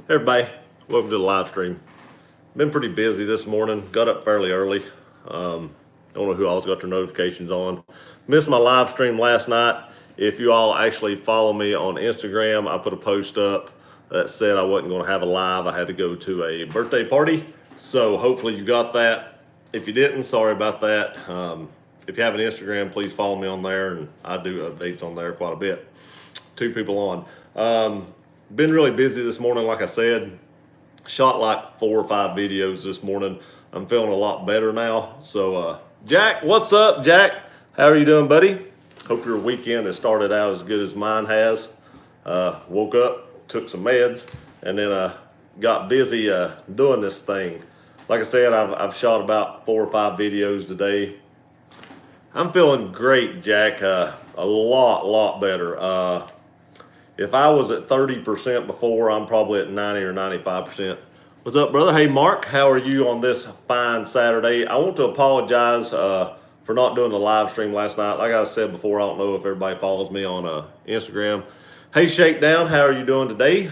Hey everybody, welcome to the live stream. Been pretty busy this morning, got up fairly early. Don't know who all's got their notifications on. Missed my live stream last night. If you all actually follow me on Instagram, I put a post up that said I wasn't going to have a live. I had to go to a birthday party. So hopefully you got that. If you didn't, sorry about that. If you have an Instagram, please follow me on there, and I do updates on there quite a bit. 2 people on. Been really busy this morning, like I said. Shot like 4 or 5 videos this morning. I'm feeling a lot better now. So, Jack, what's up, Jack? How are you doing, buddy? Hope your weekend has started out as good as mine has. Woke up, took some meds, and then got busy doing this thing. Like I said, I've shot about 4 or 5 videos today. I'm feeling great, Jack. A lot better. If I was at 30% before, I'm probably at 90 or 95%. What's up, brother? Hey, Mark, how are you on this fine Saturday? I want to apologize for not doing the live stream last night. Like I said before, I don't know if everybody follows me on Instagram. Hey, Shakedown, how are you doing today?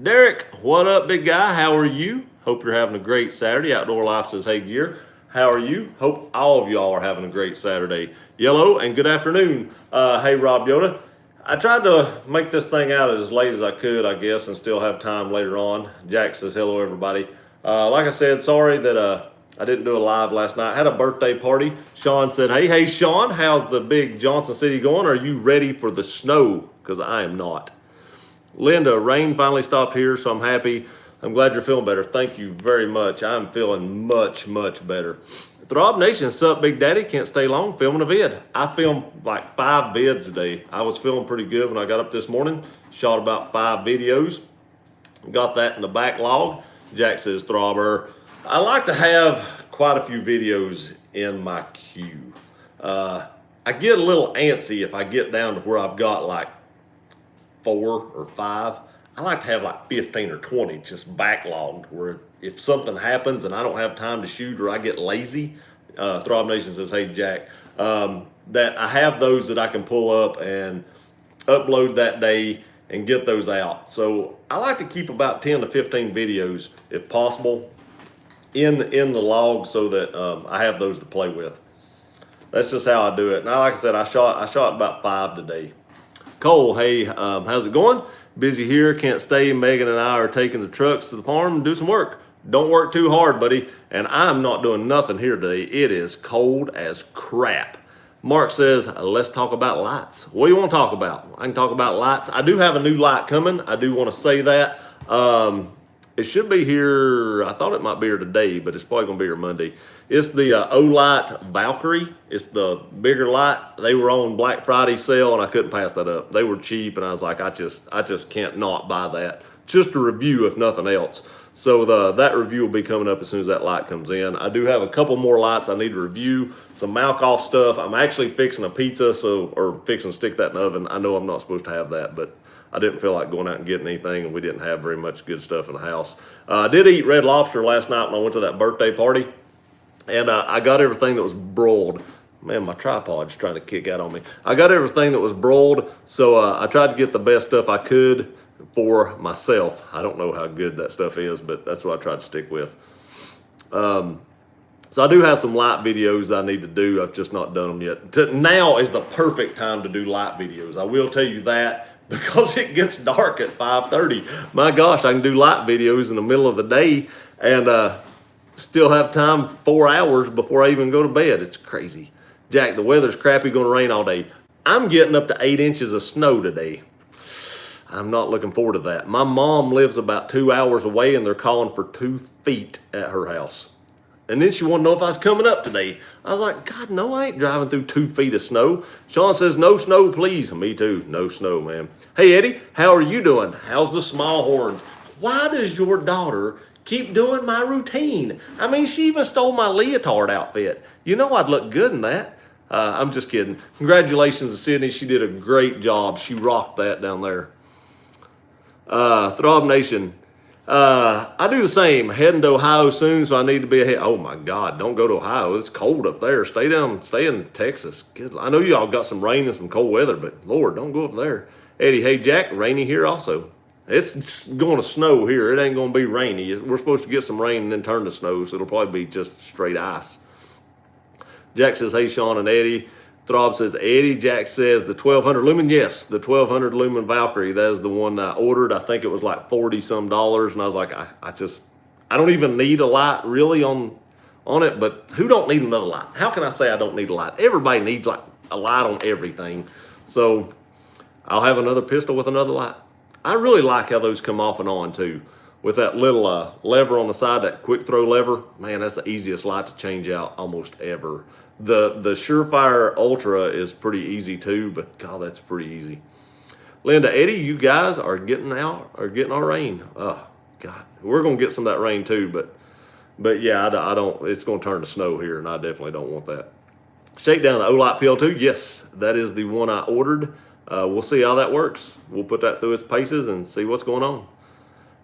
Derek, what up, big guy? How are you? Hope you're having a great Saturday. Outdoor Life says, hey, Gear. How are you? Hope all of y'all are having a great Saturday. Yellow, and good afternoon. Hey, Rob Yoda. I tried to make this thing out as late as I could, I guess, and still have time later on. Jack says, hello, everybody. Like I said, sorry that I didn't do a live last night. I had a birthday party. Sean said, hey, Sean, how's the big Johnson City going? Are you ready for the snow? Because I am not. Linda, rain finally stopped here, so I'm happy. I'm glad you're feeling better. Thank you very much. I'm feeling much better. Throb Nation, sup, Big Daddy? Can't stay long filming a vid. I filmed like 5 vids today. I was feeling pretty good when I got up this morning. Shot about 5 videos. Got that in the backlog. Jack says, Throbber. I like to have quite a few videos in my queue. I get a little antsy if I get down to where I've got like 4 or 5. I like to have like 15 or 20 just backlogged where if something happens and I don't have time to shoot or I get lazy, Throb Nation says, hey, Jack, that I have those that I can pull up and upload that day and get those out. So I like to keep about 10 to 15 videos, if possible, in the log so that I have those to play with. That's just how I do it. Now, like I said, I shot about 5 today. Cole, hey, how's it going? Busy here, can't stay. Megan and I are taking the trucks to the farm and do some work. Don't work too hard, buddy. And I'm not doing nothing here today. It is cold as crap. Mark says, let's talk about lights. What do you want to talk about? I can talk about lights. I do have a new light coming. I do want to say that. It should be here. I thought it might be here today, but it's probably going to be here Monday. It's the Olight Valkyrie. It's the bigger light. They were on Black Friday sale, and I couldn't pass that up. They were cheap, and I was like, I just can't not buy that. Just a review, if nothing else. So that review will be coming up as soon as that light comes in. I do have a couple more lights I need to review. Some Malkoff stuff. I'm actually fixing a pizza, or fixing to stick that in the oven. I know I'm not supposed to have that, but I didn't feel like going out and getting anything, and we didn't have very much good stuff in the house. I did eat Red Lobster last night when I went to that birthday party, and I got everything that was broiled. Man, my tripod's trying to kick out on me. I got everything that was broiled, so I tried to get the best stuff I could for myself. I don't know how good that stuff is, but that's what I tried to stick with. So I do have some light videos I need to do. I've just not done them yet. Now is the perfect time to do light videos. I will tell you that. Because it gets dark at 5:30. My gosh, I can do light videos in the middle of the day and still have time 4 hours before I even go to bed. It's crazy. Jack, the weather's crappy, going to rain all day. I'm getting up to 8 inches of snow today. I'm not looking forward to that. My mom lives about 2 hours away, and they're calling for 2 feet at her house. And then she wanted to know if I was coming up today. I was like, God, no, I ain't driving through 2 feet of snow. Sean says, no snow, please. Me too. No snow, man. Hey, Eddie, how are you doing? How's the small horns? Why does your daughter keep doing my routine? I mean, she even stole my leotard outfit. You know I'd look good in that. I'm just kidding. Congratulations to Sydney. She did a great job. She rocked that down there. Throb Nation. I do the same. Heading to Ohio soon, so I need to be ahead. Oh my God, don't go to Ohio. It's cold up there. Stay in Texas. Good. I know y'all got some rain and some cold weather, but Lord, don't go up there. Eddie, hey Jack, rainy here also. It's going to snow here. It ain't going to be rainy. We're supposed to get some rain and then turn to snow, so it'll probably be just straight ice. Jack says, hey, Sean and Eddie. Throb says, Eddie. Jack says, the 1200 lumen. Yes, the 1200 lumen Valkyrie. That is the one I ordered. I think it was like $40 some. And I was like, I don't even need a light really on it, but who don't need another light? How can I say I don't need a light? Everybody needs like a light on everything. So I'll have another pistol with another light. I really like how those come off and on too. With that little lever on the side, that quick throw lever, man, that's the easiest light to change out almost ever. The Surefire Ultra is pretty easy too, but God, that's pretty easy. Linda, Eddie, you guys are getting our rain. Oh God, we're gonna get some of that rain too, but yeah, I don't. It's gonna turn to snow here, and I definitely don't want that. Shakedown the Olight PL2, yes, that is the one I ordered. We'll see how that works. We'll put that through its paces and see what's going on.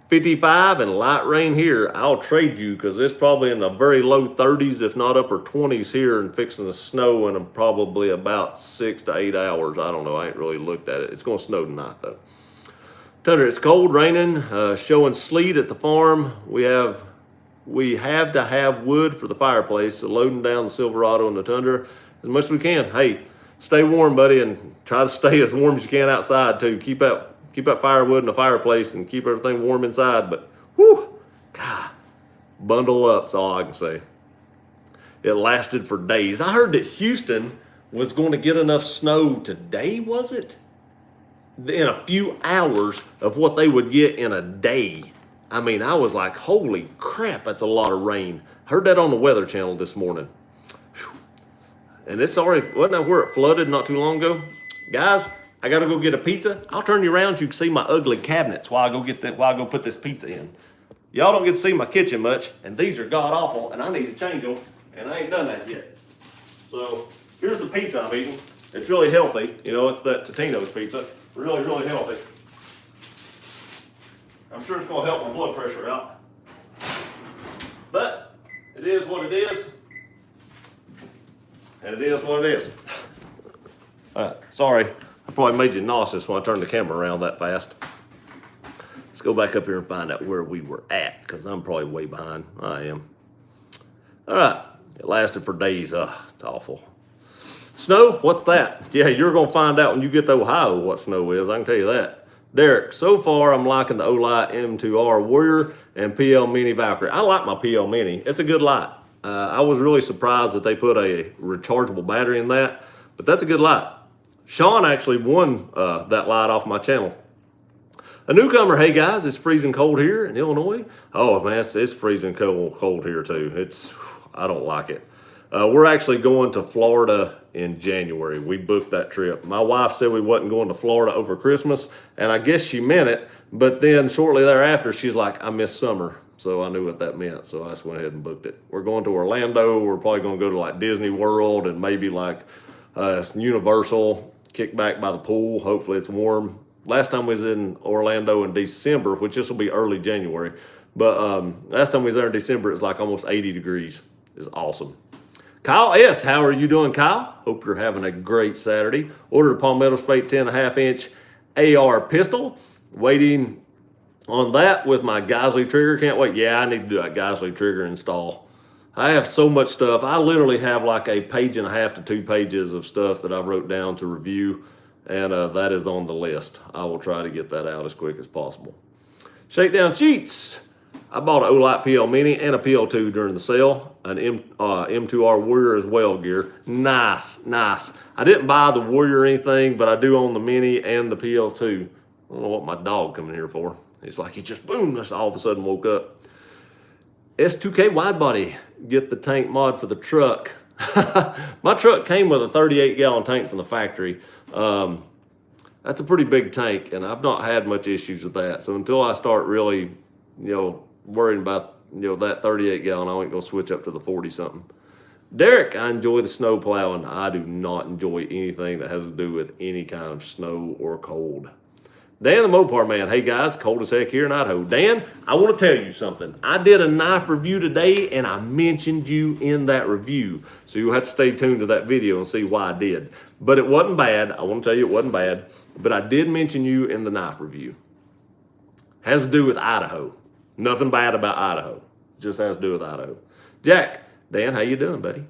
55 and light rain here. I'll trade you because it's probably in the very low 30s, if not upper 20s here, and fixing to snow in probably about 6 to 8 hours. I don't know. I ain't really looked at it. It's going to snow tonight though. Tundra, it's cold, raining, showing sleet at the farm. We have to have wood for the fireplace, so loading down the Silverado and the Tundra as much as we can. Hey, stay warm, buddy, and try to stay as warm as you can outside too. Keep that firewood in the fireplace and keep everything warm inside. But whew, God, bundle up's all I can say. It lasted for days. I heard that Houston was going to get enough snow today, was it? In a few hours of what they would get in a day. I mean, I was like, holy crap, that's a lot of rain. Heard that on the Weather Channel this morning. Whew. And it's already, wasn't that where it flooded not too long ago? Guys, I gotta go get a pizza. I'll turn you around so you can see my ugly cabinets while I go put this pizza in. Y'all don't get to see my kitchen much, and these are god awful, and I need to change them, and I ain't done that yet. So here's the pizza I'm eating. It's really healthy. You know, it's that Totino's pizza. Really, really healthy. I'm sure it's gonna help my blood pressure out. But it is what it is. And it is what it is. Sorry. I probably made you nauseous when I turned the camera around that fast. Let's go back up here and find out where we were at, because I'm probably way behind. I am. All right. It lasted for days. It's awful. Snow? What's that? Yeah, you're going to find out when you get to Ohio what snow is. I can tell you that. Derek, so far I'm liking the Olight M2R Warrior and PL Mini Valkyrie. I like my PL Mini. It's a good light. I was really surprised that they put a rechargeable battery in that, but that's a good light. Sean actually won that light off my channel. A newcomer, hey guys, it's freezing cold here in Illinois. Oh man, it's freezing cold here too. I don't like it. We're actually going to Florida in January. We booked that trip. My wife said we wasn't going to Florida over Christmas, and I guess she meant it, but then shortly thereafter, she's like, I miss summer. So I knew what that meant, so I just went ahead and booked it. We're going to Orlando. We're probably going to go to like Disney World and maybe like Universal, kick back by the pool. Hopefully it's warm. Last time we was in Orlando in December, which this will be early January, but last time we was there in December, it was like almost 80 degrees. It's awesome. Kyle S., how are you doing, Kyle? Hope you're having a great Saturday. Ordered a Palmetto Spate 10.5-inch AR pistol. Waiting on that with my Geisley trigger. Can't wait. Yeah, I need to do that Geisley trigger install. I have so much stuff. I literally have like a 1.5 to 2 pages of stuff that I wrote down to review, and that is on the list. I will try to get that out as quick as possible. Shakedown Cheats. I bought an Olight PL Mini and a PL2 during the sale. An M2R Warrior as well gear. Nice, nice. I didn't buy the Warrior or anything, but I do own the Mini and the PL2. I don't know what my dog coming here for. He's like, he just boom, just all of a sudden woke up. S2K wide body, get the tank mod for the truck. My truck came with a 38-gallon tank from the factory. That's a pretty big tank, and I've not had much issues with that. So until I start really, worrying about, that 38-gallon, I ain't gonna switch up to the 40-something. Derek, I enjoy the snow plowing. I do not enjoy anything that has to do with any kind of snow or cold. Dan the Mopar Man, hey guys, cold as heck here in Idaho. Dan, I want to tell you something. I did a knife review today, and I mentioned you in that review. So you'll have to stay tuned to that video and see why I did. But it wasn't bad. I want to tell you it wasn't bad. But I did mention you in the knife review. Has to do with Idaho. Nothing bad about Idaho. Just has to do with Idaho. Jack, Dan, how you doing, buddy?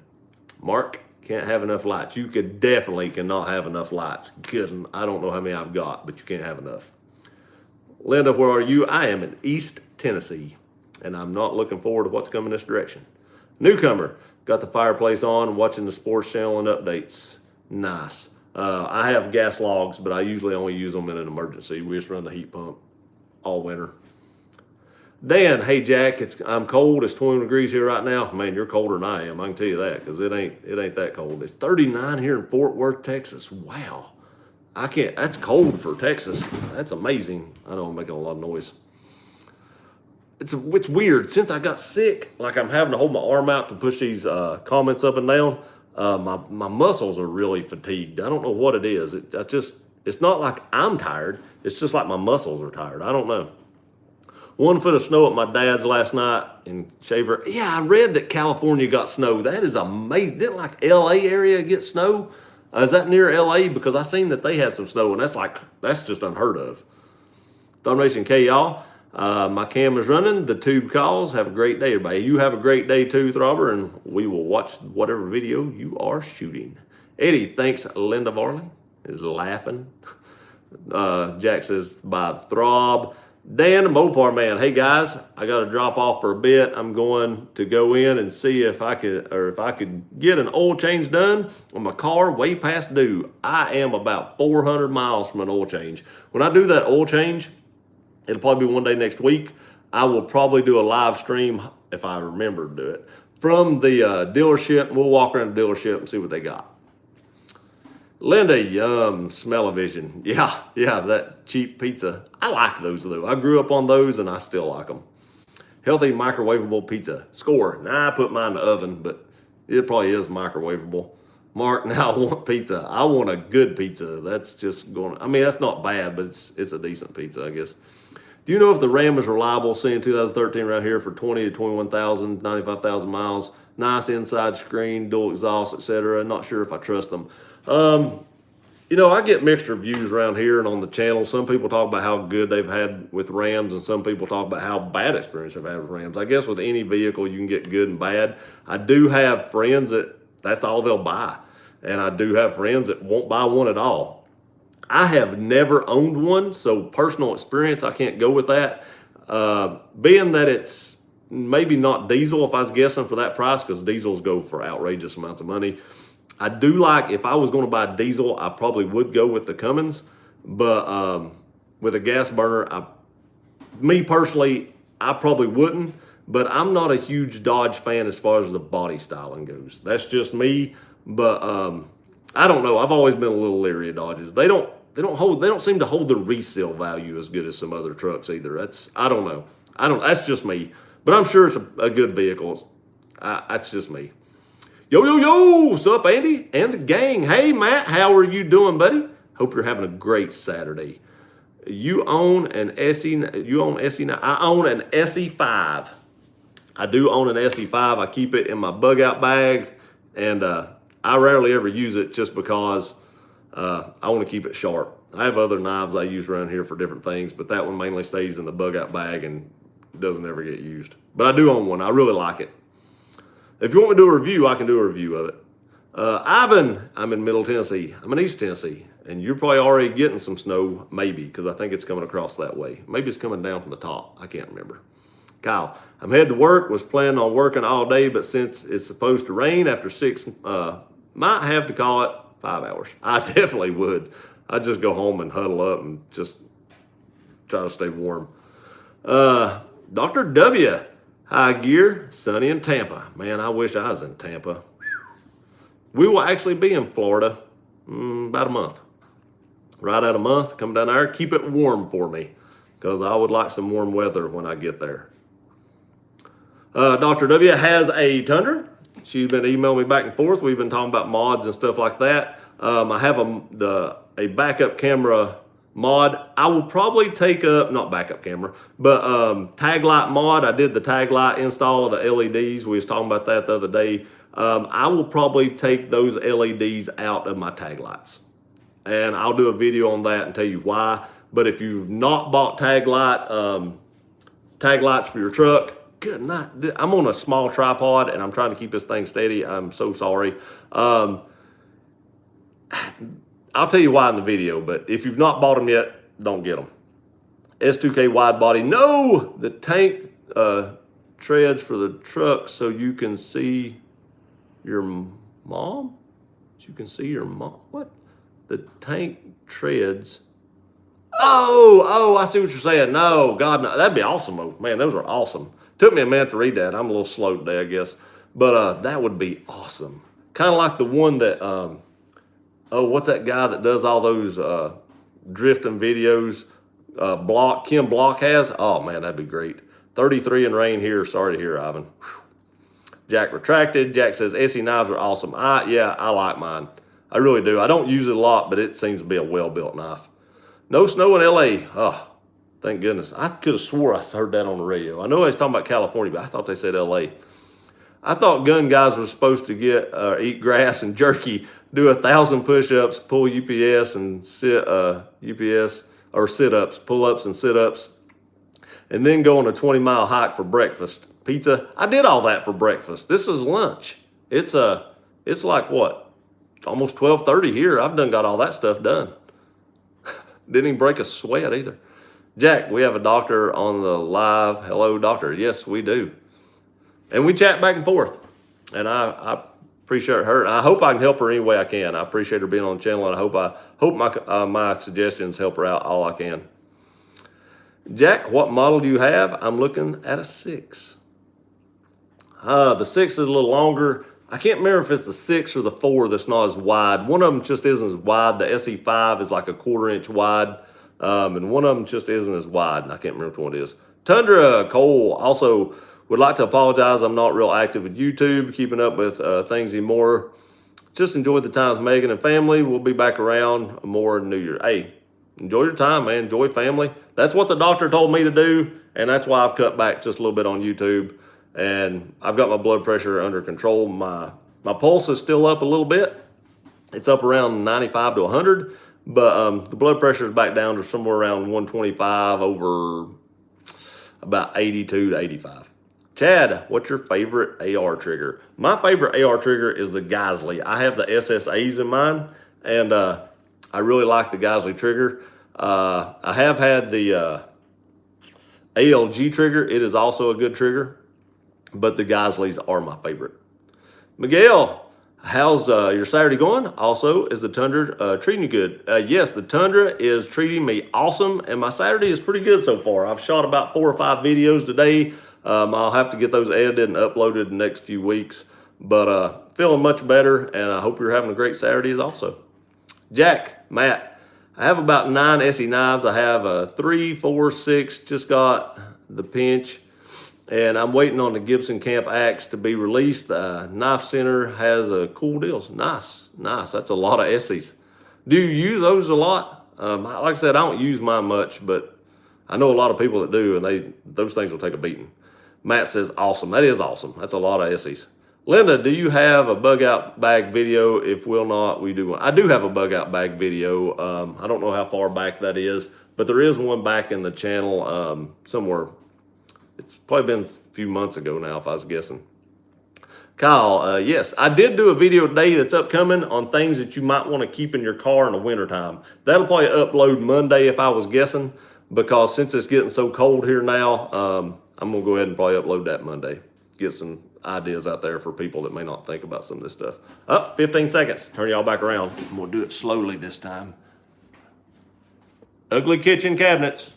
Mark, can't have enough lights. You cannot have enough lights. Good. I don't know how many I've got, but you can't have enough. Linda, where are you? I am in East Tennessee, and I'm not looking forward to what's coming this direction. Newcomer, got the fireplace on, watching the sports channel and updates. Nice. I have gas logs, but I usually only use them in an emergency. We just run the heat pump all winter. Dan, hey Jack, I'm cold. It's 20 degrees here right now. Man, you're colder than I am. I can tell you that because it ain't that cold. It's 39 here in Fort Worth, Texas. Wow. I can't. That's cold for Texas. That's amazing. I know I'm making a lot of noise. It's weird. Since I got sick, like I'm having to hold my arm out to push these comments up and down. My muscles are really fatigued. I don't know what it is. It's not like I'm tired. It's just like my muscles are tired. I don't know. 1 foot of snow at my dad's last night in Shaver. Yeah, I read that California got snow. That is amazing. Didn't like LA area get snow? Is that near LA? Because I seen that they had some snow, and that's just unheard of. Thumb K, y'all. My cam is running. The tube calls. Have a great day, everybody. You have a great day too, Throbber, and we will watch whatever video you are shooting. Eddie, thanks. Linda Varley is laughing. Jack says, by Throb. Dan, the Mopar man. Hey guys, I got to drop off for a bit. I'm going to go in and see if I could get an oil change done on my car way past due. I am about 400 miles from an oil change. When I do that oil change, it'll probably be one day next week. I will probably do a live stream if I remember to do it from the dealership. We'll walk around the dealership and see what they got. Linda, yum, smell-o-vision. Yeah, that cheap pizza. I like those though. I grew up on those and I still like them. Healthy microwavable pizza. Score. Now I put mine in the oven, but it probably is microwavable. Mark, now I want pizza. I want a good pizza. That's just going, I mean, that's not bad, but it's a decent pizza, I guess. Do you know if the Ram is reliable? Seeing 2013 right here for 20 to 21,000, 95,000 miles. Nice inside screen, dual exhaust, etc. Not sure if I trust them. You know, I get mixed reviews around here and on the channel. Some people talk about how good they've had with Rams, and some people talk about how bad experience they've had with Rams. I guess with any vehicle, you can get good and bad. I do have friends that's all they'll buy. And I do have friends that won't buy one at all. I have never owned one, so personal experience, I can't go with that. Being that it's maybe not diesel, if I was guessing for that price, because diesels go for outrageous amounts of money. I do like, if I was going to buy diesel, I probably would go with the Cummins, but with a gas burner, me personally, I probably wouldn't, but I'm not a huge Dodge fan as far as the body styling goes. That's just me, but I don't know. I've always been a little leery of Dodges. They don't seem to hold the resale value as good as some other trucks either. I don't know. That's just me, but I'm sure it's a good vehicle. That's just me. Yo, what's up, Andy and the gang? Hey, Matt, how are you doing, buddy? Hope you're having a great Saturday. You own an SE, I own an SE5. I do own an SE5. I keep it in my bug out bag, and I rarely ever use it just because I want to keep it sharp. I have other knives I use around here for different things, but that one mainly stays in the bug out bag and doesn't ever get used. But I do own one. I really like it. If you want me to do a review, I can do a review of it. Ivan, I'm in Middle Tennessee. I'm in East Tennessee. And you're probably already getting some snow, maybe, because I think it's coming across that way. Maybe it's coming down from the top. I can't remember. Kyle, I'm headed to work. Was planning on working all day, but since it's supposed to rain after 6, might have to call it 5 hours. I definitely would. I'd just go home and huddle up and just try to stay warm. Dr. W. High gear, sunny in Tampa. Man, I wish I was in Tampa. We will actually be in Florida about a month. Right out a month, come down there, keep it warm for me, because I would like some warm weather when I get there. Dr. W has a Tundra. She's been emailing me back and forth. We've been talking about mods and stuff like that. I have a backup camera mod. I will probably take up, not backup camera, but tag light mod. I did the tag light install of the LEDs. We was talking about that the other day. I will probably take those LEDs out of my tag lights. And I'll do a video on that and tell you why. But if you've not bought tag lights for your truck, good night. I'm on a small tripod and I'm trying to keep this thing steady. I'm so sorry. I'll tell you why in the video, but if you've not bought them yet, don't get them. S2K wide body. No, the tank treads for the truck so you can see your mom. So you can see your mom. What? The tank treads. Oh, I see what you're saying. No, God, no. That'd be awesome, though. Man, those are awesome. Took me a minute to read that. I'm a little slow today, I guess. But that would be awesome. Kind of like the one that, what's that guy that does all those drifting videos? Kim Block has. Oh, man, that'd be great. 33 and rain here. Sorry to hear, Ivan. Whew. Jack retracted. Jack says, SE knives are awesome. Yeah, I like mine. I really do. I don't use it a lot, but it seems to be a well-built knife. No snow in LA. Oh, thank goodness. I could have swore I heard that on the radio. I know I was talking about California, but I thought they said LA. I thought gun guys were supposed to eat grass and jerky, do 1,000 push-ups, pull UPS and sit-ups, pull-ups and sit-ups, and then go on a 20-mile hike for breakfast. Pizza. I did all that for breakfast. This is lunch. It's like what? Almost 12:30 here. I've got all that stuff done. Didn't even break a sweat either. Jack, we have a doctor on the live. Hello, doctor. Yes, we do. And we chat back and forth. And I appreciate her. I hope I can help her any way I can. I appreciate her being on the channel, and I hope my suggestions help her out all I can. Jack, what model do you have? I'm looking at a 6. The 6 is a little longer. I can't remember if it's the 6 or the 4 that's not as wide. One of them just isn't as wide. The SE5 is like a 1/4 inch wide. And one of them just isn't as wide. And I can't remember which one it is. Tundra Cole also would like to apologize. I'm not real active with YouTube, keeping up with things anymore. Just enjoy the time with Megan and family. We'll be back around more New Year. Hey, enjoy your time, man. Enjoy family. That's what the doctor told me to do. And that's why I've cut back just a little bit on YouTube. And I've got my blood pressure under control. My pulse is still up a little bit. It's up around 95 to 100, but the blood pressure is back down to somewhere around 125 over about 82 to 85. Chad, what's your favorite AR trigger? My favorite AR trigger is the Geissele. I have the SSAs in mine, and I really like the Geissele trigger. I have had the ALG trigger. It is also a good trigger. But the Geissele's are my favorite. Miguel, how's your Saturday going? Also, is the Tundra treating you good? Yes, the Tundra is treating me awesome, and my Saturday is pretty good so far. I've shot about 4 or 5 videos today. I'll have to get those edited and uploaded in the next few weeks. But feeling much better, and I hope you're having a great Saturday also. Jack, Matt, I have about 9 SE knives. I have 3, 4, 6, just got the pinch. And I'm waiting on the Gibson Camp Axe to be released. The Knife Center has cool deals. Nice. That's a lot of SEs. Do you use those a lot? Like I said, I don't use mine much, but I know a lot of people that do, and those things will take a beating. Matt says, awesome. That is awesome. That's a lot of SEs. Linda, do you have a bug out bag video? If will not, we do one. I do have a bug out bag video. I don't know how far back that is, but there is one back in the channel somewhere. It's probably been a few months ago now, if I was guessing. Kyle, yes, I did do a video today that's upcoming on things that you might want to keep in your car in the wintertime. That'll probably upload Monday if I was guessing, because since it's getting so cold here now, I'm going to go ahead and probably upload that Monday. Get some ideas out there for people that may not think about some of this stuff. 15 seconds. Turn y'all back around. I'm going to do it slowly this time. Ugly kitchen cabinets.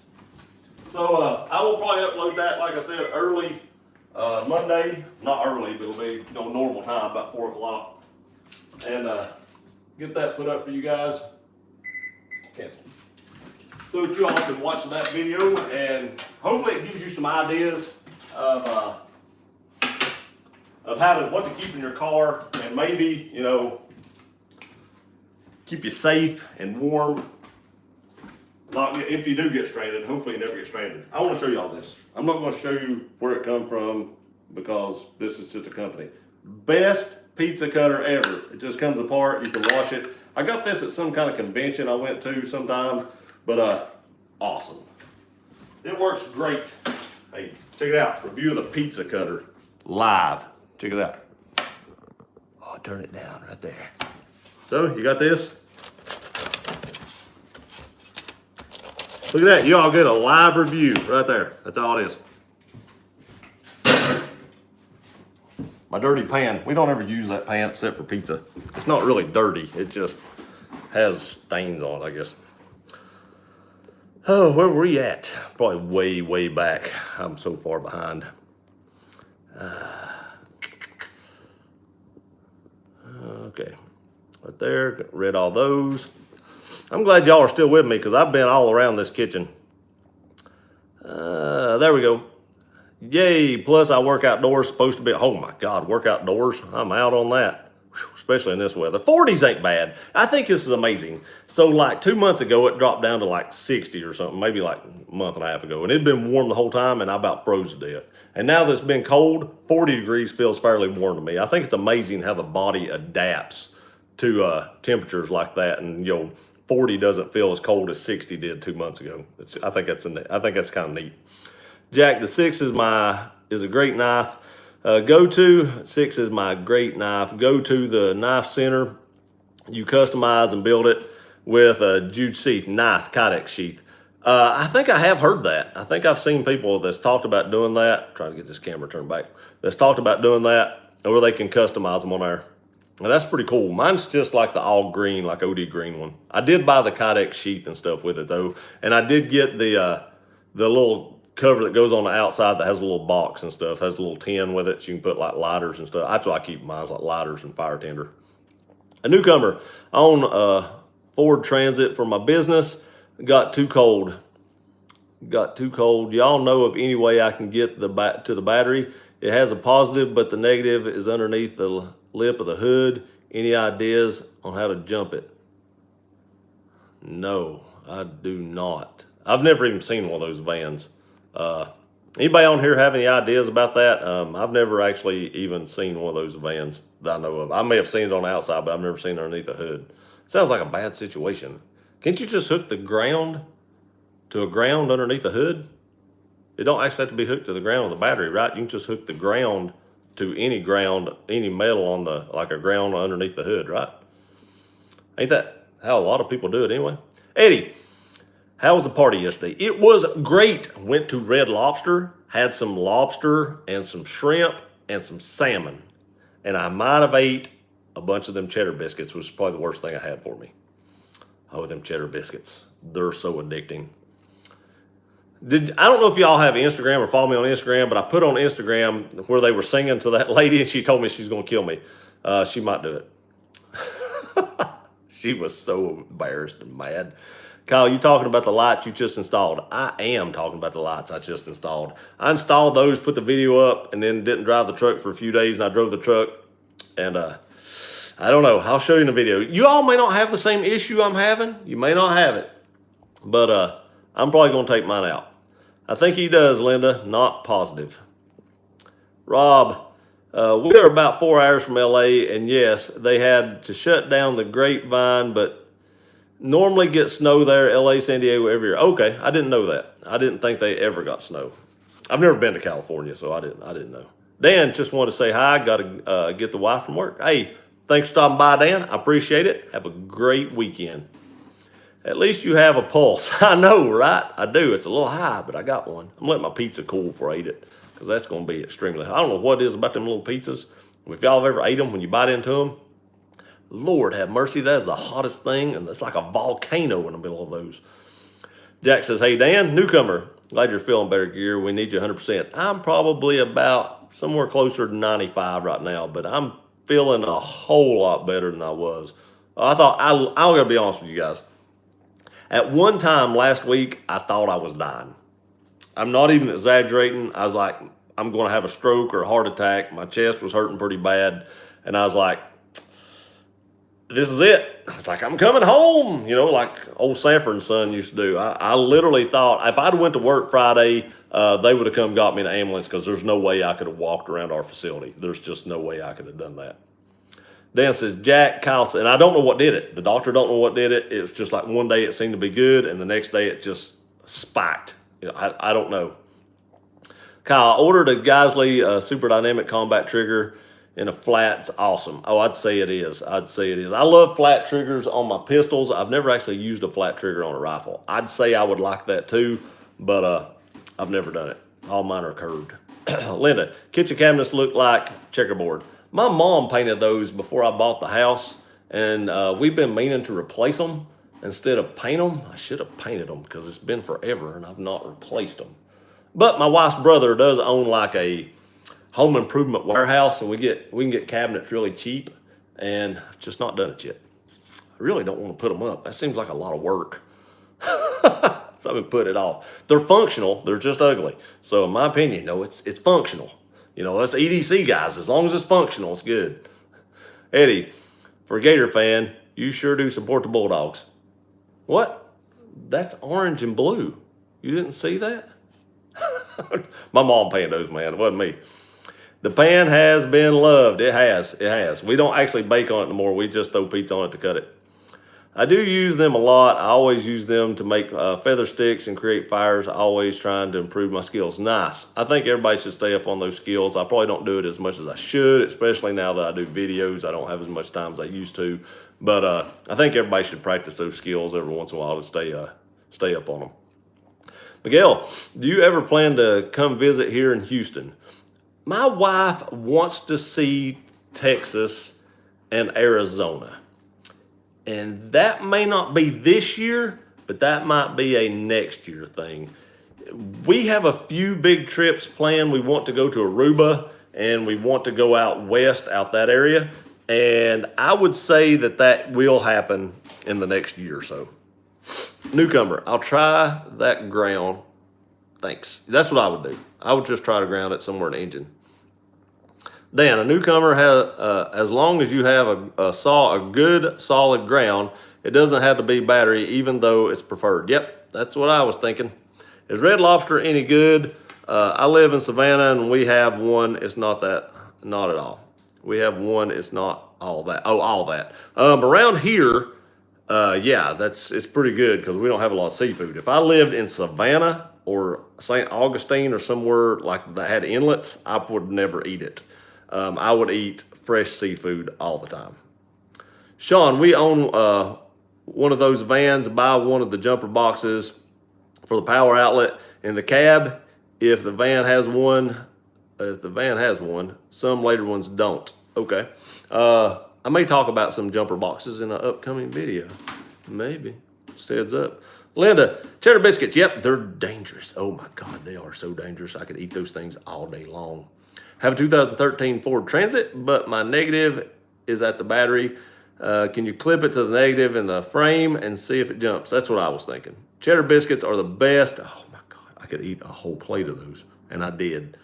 So I will probably upload that, like I said, early Monday. Not early, but it'll be normal time, about 4 o'clock. And get that put up for you guys. Cancel. So that you all can watch that video, and hopefully it gives you some ideas of what to keep in your car, and maybe, keep you safe and warm. If you do get stranded, hopefully you never get stranded. I want to show you all this. I'm not going to show you where it come from because this is just a company. Best pizza cutter ever. It just comes apart. You can wash it. I got this at some kind of convention I went to sometime, but awesome. It works great. Hey, check it out. Review of the pizza cutter live. Check it out. Oh, turn it down right there. So you got this. Look at that. You all get a live review right there. That's all it is. My dirty pan. We don't ever use that pan except for pizza. It's not really dirty. It just has stains on it, I guess. Oh, where were we at? Probably way, way back. I'm so far behind. Okay. Right there. Read all those. I'm glad y'all are still with me because I've been all around this kitchen. There we go. Yay, plus I work outdoors, supposed to be, oh my God, work outdoors. I'm out on that, especially in this weather. 40s ain't bad. I think this is amazing. So like 2 months ago, it dropped down to like 60 or something, maybe like a month and a half ago. And it'd been warm the whole time and I about froze to death. And now that it's been cold, 40 degrees feels fairly warm to me. I think it's amazing how the body adapts to temperatures like that. And 40 doesn't feel as cold as 60 did 2 months ago. I think that's kind of neat. Jack, the 6 is a great knife. Go-to, 6 is my great knife. Go to the knife center. You customize and build it with a jute sheath, knife, Kydex sheath. I think I have heard that. I think I've seen people that's talked about doing that. I'm trying to get this camera turned back. That's talked about doing that, where they can customize them on there. And that's pretty cool. Mine's just like the all green, like OD green one. I did buy the Kydex sheath and stuff with it though. And I did get the little cover that goes on the outside that has a little box and stuff. It has a little tin with it so you can put like lighters and stuff. That's why I keep mine, like lighters and fire tinder. A newcomer, I own a Ford Transit for my business. Got too cold. Y'all know of any way I can get to the battery? It has a positive, but the negative is underneath the lip of the hood. Any ideas on how to jump it? No, I do not. I've never even seen one of those vans. Anybody on here have any ideas about that? I've never actually even seen one of those vans that I know of. I may have seen it on the outside, but I've never seen it underneath the hood. Sounds like a bad situation. Can't you just hook the ground to a ground underneath the hood? It don't actually have to be hooked to the ground with the battery, right? You can just hook the ground to any ground, any metal on like a ground underneath the hood, right? Ain't that how a lot of people do it anyway? Eddie, how was the party yesterday? It was great. Went to Red Lobster, had some lobster and some shrimp and some salmon. And I might have ate a bunch of them cheddar biscuits, which was probably the worst thing I had for me. Oh, them cheddar biscuits. They're so addicting. I don't know if y'all have Instagram or follow me on Instagram, but I put on Instagram where they were singing to that lady and she told me she's going to kill me. She might do it. She was so embarrassed and mad. Kyle, you talking about the lights you just installed? I am talking about the lights I just installed. I installed those, put the video up, and then didn't drive the truck for a few days, and I drove the truck, and I don't know. I'll show you in the video. You all may not have the same issue I'm having. You may not have it, but I'm probably going to take mine out. I think he does, Linda. Not positive. Rob, we are about 4 hours from LA, and yes, they had to shut down the Grapevine, but normally get snow there, LA, San Diego, every year. Okay, I didn't know that. I didn't think they ever got snow. I've never been to California, so I didn't know. Dan, just wanted to say hi. Got to get the wife from work. Hey, thanks for stopping by, Dan. I appreciate it. Have a great weekend. At least you have a pulse. I know, right? I do. It's a little high, but I got one. I'm letting my pizza cool before I eat it because that's going to be extremely high. I don't know what it is about them little pizzas. If y'all have ever ate them, when you bite into them, Lord have mercy, that is the hottest thing, and it's like a volcano in the middle of those. Jack says, hey, Dan, newcomer, glad you're feeling better, Gear. We need you 100%. I'm probably about somewhere closer to 95 right now, but I'm feeling a whole lot better than I was. I'm going to be honest with you guys. At one time last week, I thought I was dying. I'm not even exaggerating. I was like, I'm going to have a stroke or a heart attack. My chest was hurting pretty bad, and I was like, this is it. It's like, I'm coming home, like old Sanford and Son used to do. I literally thought if I'd went to work Friday, they would have come got me in an ambulance because there's no way I could have walked around our facility. There's just no way I could have done that. Dan says, Jack, Kyle, and I don't know what did it. The doctor don't know what did it. It was just like one day it seemed to be good, and the next day it just spiked. You know, I don't know. Kyle, I ordered a Geisley Super Dynamic Combat Trigger in a flat. It's awesome. Oh, I'd say it is. I'd say it is. I love flat triggers on my pistols. I've never actually used a flat trigger on a rifle. I'd say I would like that too, but I've never done it. All mine are curved. Linda, kitchen cabinets look like checkerboard. My mom painted those before I bought the house, and we've been meaning to replace them. Instead of paint them, I should have painted them because it's been forever and I've not replaced them. But my wife's brother does own like a home improvement warehouse, and we can get cabinets really cheap, and I've just not done it yet. I really don't want to put them up. That seems like a lot of work. So I've been putting it off. They're functional. They're just ugly. So in my opinion, no, it's functional. You know, us EDC guys, as long as it's functional, it's good. Eddie, for a Gator fan, you sure do support the Bulldogs. What? That's orange and blue. You didn't see that? My mom painted those, man. It wasn't me. The pan has been loved. It has. It has. We don't actually bake on it anymore. We just throw pizza on it to cut it. I do use them a lot. I always use them to make feather sticks and create fires. Always trying to improve my skills. Nice. I think everybody should stay up on those skills. I probably don't do it as much as I should, especially now that I do videos. I don't have as much time as I used to. But I think everybody should practice those skills every once in a while to stay up on them. Miguel, do you ever plan to come visit here in Houston? My wife wants to see Texas and Arizona. And that may not be this year, but that might be a next year thing. We have a few big trips planned. We want to go to Aruba, and we want to go out west, out that area. And I would say that will happen in the next year or so. Newcomer, I'll try that ground. Thanks. That's what I would do. I would just try to ground it somewhere in the engine. Dan, a newcomer has, as long as you have a good solid ground, it doesn't have to be battery, even though it's preferred. Yep, that's what I was thinking. Is Red Lobster any good? I live in Savannah and we have one. It's not at all. We have one. It's not all that. Oh, all that. Around here, yeah, it's pretty good because we don't have a lot of seafood. If I lived in Savannah or St. Augustine or somewhere like that had inlets, I would never eat it. I would eat fresh seafood all the time. Sean, we own one of those vans. Buy one of the jumper boxes for the power outlet in the cab. If the van has one, some later ones don't. Okay. I may talk about some jumper boxes in an upcoming video. Maybe. Just heads up. Linda, cheddar biscuits. Yep, they're dangerous. Oh my God, they are so dangerous. I could eat those things all day long. Have a 2013 Ford Transit, but my negative is at the battery. Can you clip it to the negative in the frame and see if it jumps? That's what I was thinking. Cheddar biscuits are the best. Oh my God, I could eat a whole plate of those, and I did.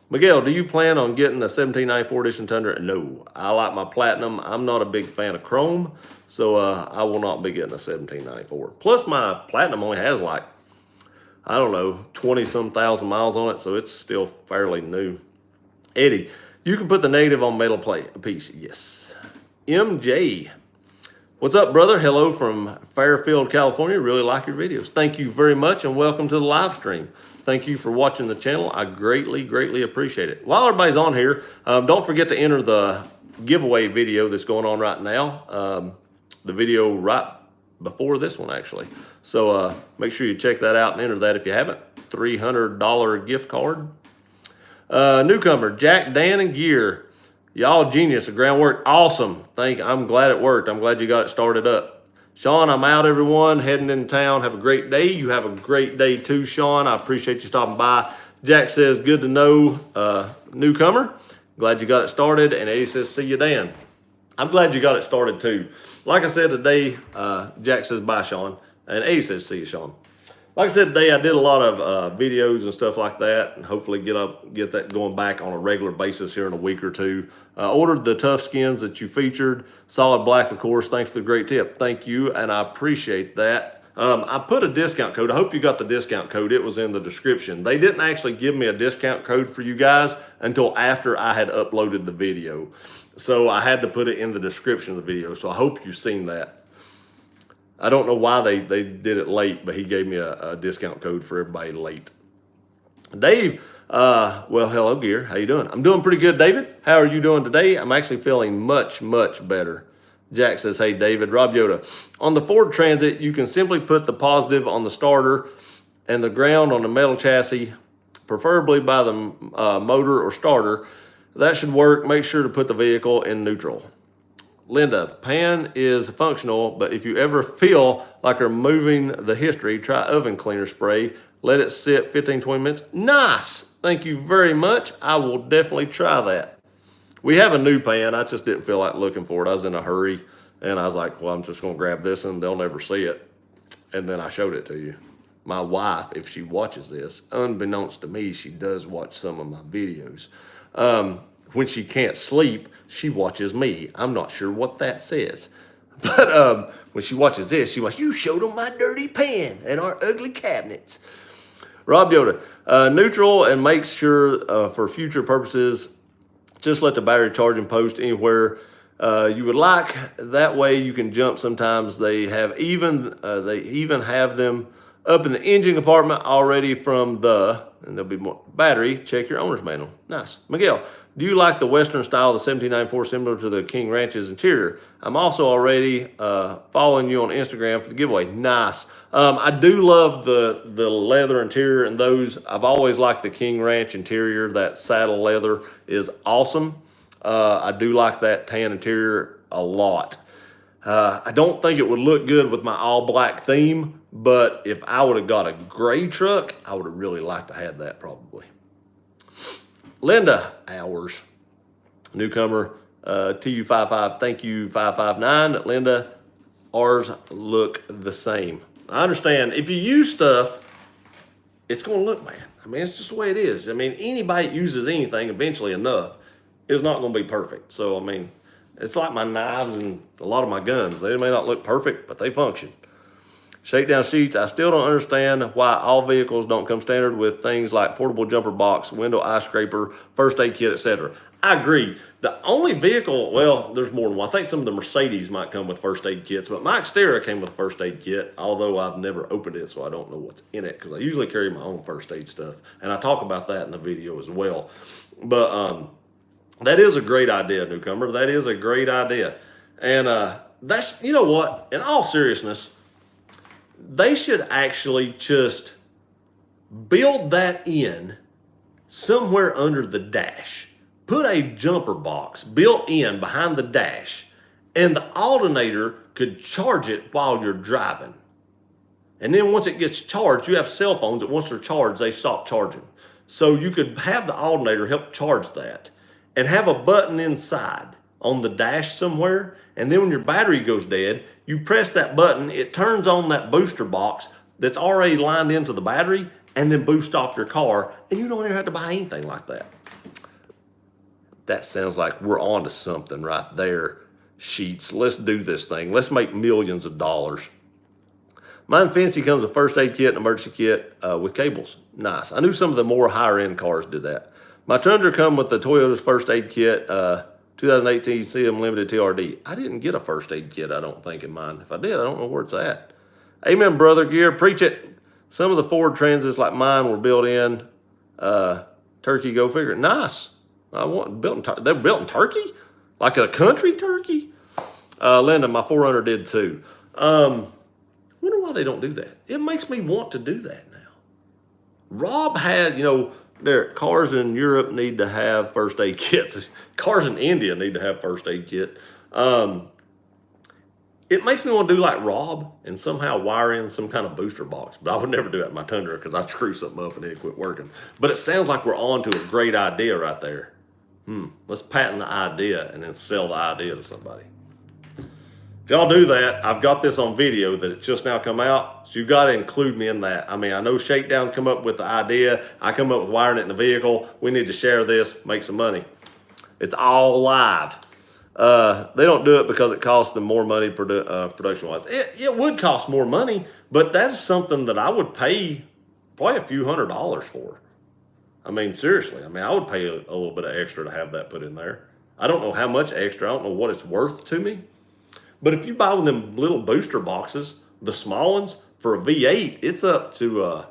Miguel, do you plan on getting a 1794 Edition Tundra? No, I like my Platinum. I'm not a big fan of chrome, so I will not be getting a 1794. Plus, my Platinum only has like, I don't know, 20-some thousand miles on it, so it's still fairly new. Eddie, you can put the negative on metal plate piece. Yes. MJ, what's up, brother? Hello from Fairfield, California. Really like your videos. Thank you very much, and welcome to the live stream. Thank you for watching the channel. I greatly, greatly appreciate it. While everybody's on here, don't forget to enter the giveaway video that's going on right now. The video right before this one, actually. So make sure you check that out and enter that if you haven't. $300 gift card. Newcomer, Jack, Dan, and Gear. Y'all genius. The groundwork, awesome. I'm glad it worked. I'm glad you got it started up. Sean, I'm out, everyone. Heading in town. Have a great day. You have a great day too, Sean. I appreciate you stopping by. Jack says, good to know, newcomer. Glad you got it started. And Eddie says, see you, Dan. I'm glad you got it started too. Like I said today, Jack says, bye, Sean. And Eddie says, see you, Sean. Like I said today, I did a lot of videos and stuff like that, and hopefully get that going back on a regular basis here in a week or two. Ordered the tough skins that you featured. Solid black, of course. Thanks for the great tip. Thank you, and I appreciate that. I put a discount code. I hope you got the discount code. It was in the description. They didn't actually give me a discount code for you guys until after I had uploaded the video. So I had to put it in the description of the video. So I hope you've seen that. I don't know why they did it late, but he gave me a discount code for everybody late. Dave, well, hello, Gear. How you doing? I'm doing pretty good, David. How are you doing today? I'm actually feeling much, much better. Jack says, hey, David. Rob Yoda. On the Ford Transit, you can simply put the positive on the starter and the ground on the metal chassis, preferably by the motor or starter. That should work. Make sure to put the vehicle in neutral. Linda, pan is functional, but if you ever feel like removing the history, try oven cleaner spray. Let it sit 15-20 minutes. Nice. Thank you very much. I will definitely try that. We have a new pan. I just didn't feel like looking for it. I was in a hurry, and I was like, well, I'm just going to grab this, and they'll never see it. And then I showed it to you. My wife, if she watches this, unbeknownst to me, she does watch some of my videos. When she can't sleep, she watches me. I'm not sure what that says. But when she watches this, she watches, you showed them my dirty pan and our ugly cabinets. Rob Yoda, neutral and make sure for future purposes, just let the battery charging post anywhere you would like. That way you can jump sometimes. They even have them up in the engine compartment already from and there'll be more battery. Check your owner's manual. Nice. Miguel, do you like the Western style of the 1794 similar to the King Ranch's interior? I'm also already following you on Instagram for the giveaway. Nice. I do love the leather interior and those. I've always liked the King Ranch interior. That saddle leather is awesome. I do like that tan interior a lot. I don't think it would look good with my all black theme, but if I would have got a gray truck, I would have really liked to have that probably. Linda Hours, newcomer, TU55, thank you 559. Linda, ours look the same. I understand if you use stuff, it's going to look bad. I mean, it's just the way it is. I mean, anybody that uses anything eventually enough is not going to be perfect. So, I mean, it's like my knives and a lot of my guns. They may not look perfect, but they function. Shakedown sheets, I still don't understand why all vehicles don't come standard with things like portable jumper box, window eye scraper, first aid kit, etc. I agree. The only vehicle, well, there's more than one. I think some of the Mercedes might come with first aid kits, but my Xterra came with a first aid kit, although I've never opened it, so I don't know what's in it, because I usually carry my own first aid stuff, and I talk about that in the video as well. But that is a great idea, newcomer. That is a great idea. And that's, you know what, in all seriousness, they should actually just build that in somewhere under the dash. Put a jumper box built in behind the dash, and the alternator could charge it while you're driving. And then once it gets charged, you have cell phones that once they're charged, they stop charging. So you could have the alternator help charge that and have a button inside on the dash somewhere. And then when your battery goes dead, you press that button, it turns on that booster box that's already lined into the battery and then boost off your car, and you don't ever have to buy anything like that. That sounds like we're on to something right there, Sheets. Let's do this thing. Let's make millions of dollars. Mine Fancy comes with a first aid kit and emergency kit with cables. Nice. I knew some of the more higher end cars did that. My Tundra come with the Toyota's first aid kit, 2018 CM Limited TRD. I didn't get a first aid kit, I don't think, in mine. If I did, I don't know where it's at. Amen, brother Gear. Preach it. Some of the Ford Transits like mine were built in Turkey. Go figure. Nice. They're built in Turkey, like a country Turkey. Linda, my 400 did too. Wonder why they don't do that. It makes me want to do that now. Rob had, cars in Europe need to have first aid kits. Cars in India need to have first aid kit. It makes me want to do like Rob and somehow wire in some kind of booster box. But I would never do that in my Tundra because I'd screw something up and it'd quit working. But it sounds like we're on to a great idea right there. Let's patent the idea and then sell the idea to somebody. If y'all do that, I've got this on video that it's just now come out, so you got to include me in that. I mean, I know Shakedown come up with the idea. I come up with wiring it in the vehicle. We need to share this, make some money. It's all live. They don't do it because it costs them more money production-wise. It would cost more money, but that's something that I would pay probably a few $100s for. I mean, seriously. I mean, I would pay a little bit of extra to have that put in there. I don't know how much extra. I don't know what it's worth to me. But if you buy one of them little booster boxes, the small ones for a V8, it's up to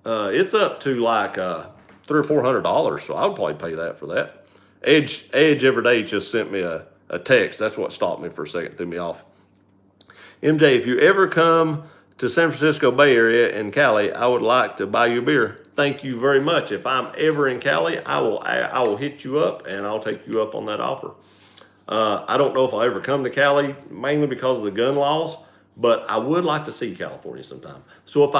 like $300 or $400. So I would probably pay that for that. Edge every day just sent me a text. That's what stopped me for a second, threw me off. MJ, if you ever come to San Francisco Bay Area in Cali, I would like to buy you a beer. Thank you very much. If I'm ever in Cali, I will hit you up and I'll take you up on that offer. I don't know if I'll ever come to Cali, mainly because of the gun laws, but I would like to see California sometime. So if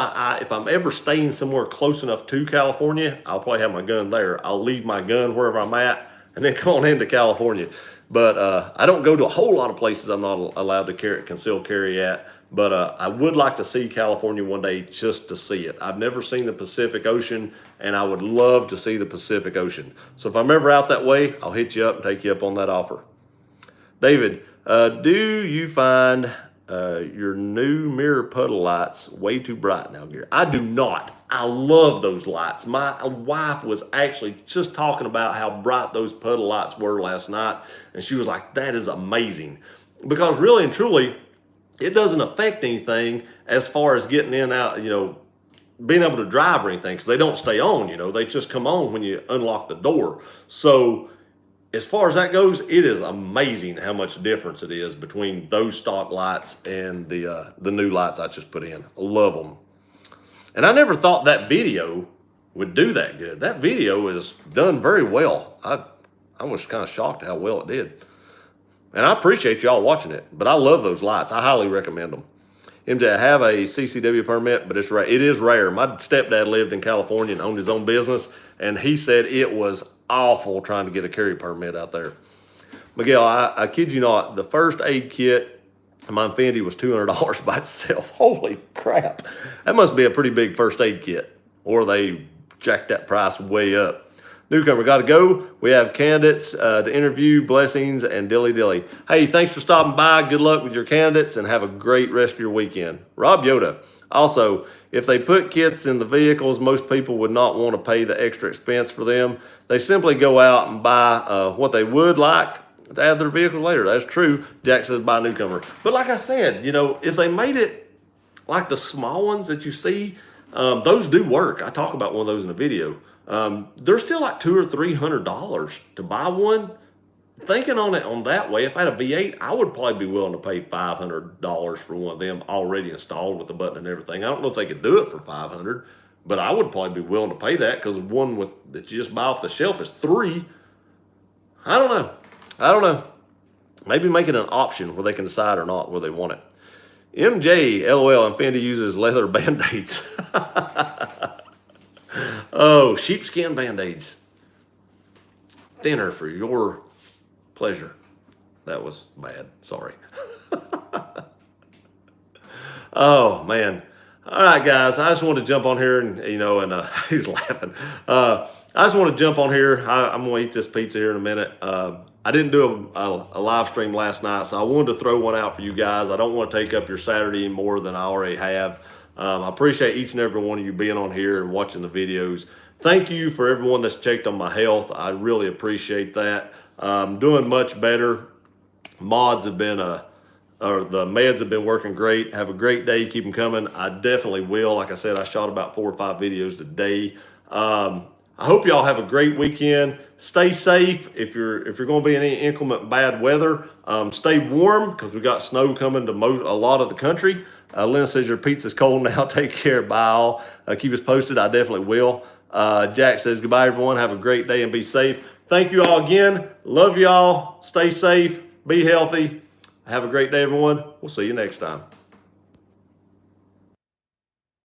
I'm ever staying somewhere close enough to California, I'll probably have my gun there. I'll leave my gun wherever I'm at and then come on into California. But I don't go to a whole lot of places I'm not allowed to concealed carry at. But I would like to see California one day just to see it. I've never seen the Pacific Ocean, and I would love to see the Pacific Ocean. So if I'm ever out that way, I'll hit you up and take you up on that offer. David, do you find your new mirror puddle lights way too bright now, Gary? I do not. I love those lights. My wife was actually just talking about how bright those puddle lights were last night, and she was like, that is amazing. Because really and truly, it doesn't affect anything as far as getting in, out, being able to drive or anything, because they don't stay on, they just come on when you unlock the door. So as far as that goes, it is amazing how much difference it is between those stock lights and the new lights I just put in. I love them. And I never thought that video would do that good. That video is done very well. I was kind of shocked at how well it did. And I appreciate y'all watching it, but I love those lights. I highly recommend them. MJ, I have a CCW permit, but it is rare. My stepdad lived in California and owned his own business, and he said it was awful trying to get a carry permit out there. Miguel, I kid you not, the first aid kit in my Infiniti was $200 by itself. Holy crap. That must be a pretty big first aid kit, or they jacked that price way up. Newcomer, got to go. We have candidates to interview, blessings, and dilly dilly. Hey, thanks for stopping by. Good luck with your candidates and have a great rest of your weekend. Rob Yoda. Also, if they put kits in the vehicles, most people would not want to pay the extra expense for them. They simply go out and buy what they would like to add their vehicles later. That's true. Jack says buy Newcomer. But like I said, if they made it like the small ones that you see, those do work. I talk about one of those in the video. They're still like $200 or $300 to buy one. Thinking on it on that way, if I had a V8, I would probably be willing to pay $500 for one of them already installed with the button and everything. I don't know if they could do it for $500, but I would probably be willing to pay that, because one that you just buy off the shelf is $300. I don't know. Maybe make it an option where they can decide or not where they want it. MJ, LOL, Infiniti uses leather Band-Aids. Oh, sheepskin Band-Aids. Thinner for your pleasure. That was bad. Sorry. Oh, man. All right, guys. I just want to jump on here and, he's laughing. I just want to jump on here. I'm going to eat this pizza here in a minute. I didn't do a live stream last night, so I wanted to throw one out for you guys. I don't want to take up your Saturday any more than I already have. I appreciate each and every one of you being on here and watching the videos. Thank you for everyone that's checked on my health. I really appreciate that. I'm doing much better. Mods have been, or the meds have been working great. Have a great day. Keep them coming. I definitely will. Like I said, I shot about 4 or 5 videos today. I hope y'all have a great weekend. Stay safe. If you're going to be in any inclement bad weather, stay warm, because we got snow coming to a lot of the country. Lynn says your pizza's cold now. Take care. Bye all. Keep us posted. I definitely will. Jack says goodbye, everyone. Have a great day and be safe. Thank you all again. Love y'all. Stay safe. Be healthy. Have a great day, everyone. We'll see you next time.